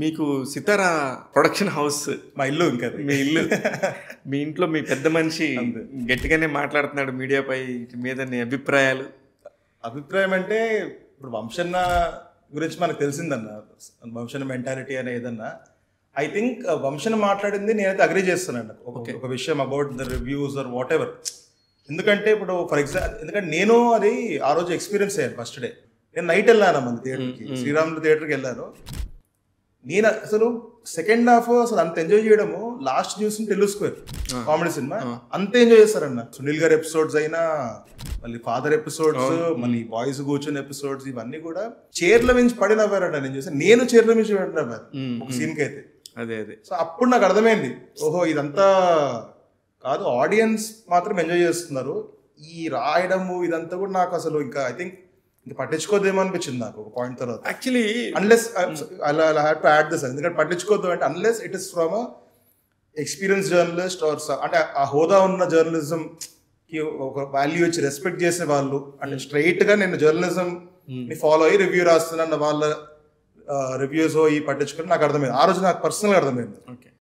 మీకు సితారా production house మా ఇల్లు ఇంకా అది. మీ ఇల్లు మీ ఇంట్లో మీ పెద్ద మనిషి గట్టిగానే మాట్లాడుతున్నాడు మీడియాపై మీద నీ అభిప్రాయాలు. అభిప్రాయం అంటే ఇప్పుడు వంశన్న గురించి మనకు తెలిసిందన్న, వంశన్న మెంటాలిటీ అనే ఏదన్నా. ఐ థింక్ వంశన్న మాట్లాడింది నేనైతే అగ్రీ చేస్తానండి ఒక విషయం about the reviews or whatever. ఎందుకంటే ఇప్పుడు ఫర్ ఎగ్జాంపుల్ ఎందుకంటే నేను అది ఆ రోజు ఎక్స్పీరియన్స్ అయ్యాను. ఫస్ట్ డే నేను నైట్ వెళ్ళాను మన థియేటర్కి, శ్రీరాములు థియేటర్కి వెళ్ళాను. నేను అసలు సెకండ్ హాఫ్ అసలు అంత ఎంజాయ్ చేయడము లాస్ట్ చూసి టెల్లు స్క్వేర్ కామెడీ సినిమా అంత ఎంజాయ్ చేస్తారన్న. సునీల్ గారి ఎపిసోడ్స్ అయినా, మళ్ళీ ఫాదర్ ఎపిసోడ్స్, మళ్ళీ బాయ్స్ కూర్చుని ఎపిసోడ్స్, ఇవన్నీ కూడా చైర్ల మించి పడి నవ్వారట. నేను చూసాను, నేను చైర్ల మించి పడి నవ్వాను ఒక సీన్కి అయితే. అదే అదే సో అప్పుడు నాకు అర్థమైంది, ఓహో ఇదంతా కాదు, ఆడియన్స్ మాత్రం ఎంజాయ్ చేస్తున్నారు. ఈ రాయడము ఇదంతా కూడా నాకు అసలు ఇంకా ఐ థింక్ ఇంకా పట్టించుకోదేమో అనిపించింది నాకు ఒక పాయింట్ తర్వాత. Actually unless I have to add this, ఎందుకంటే పట్టించుకోవద్దు అంటే unless it is from experience journalist or అంటే ఆ హోదా ఉన్న జర్నలిజం కి ఒక వాల్యూ ఇచ్చి రెస్పెక్ట్ చేసే వాళ్ళు, అంటే స్ట్రైట్ గా నేను జర్నలిజం ని ఫాలో అయ్యి రివ్యూ రాస్తున్నాను వాళ్ళ రివ్యూస్ ఈ పట్టించుకుని నాకు అర్థమైంది. ఆ రోజు నాకు పర్సనల్గా అర్థమైంది. ఓకే.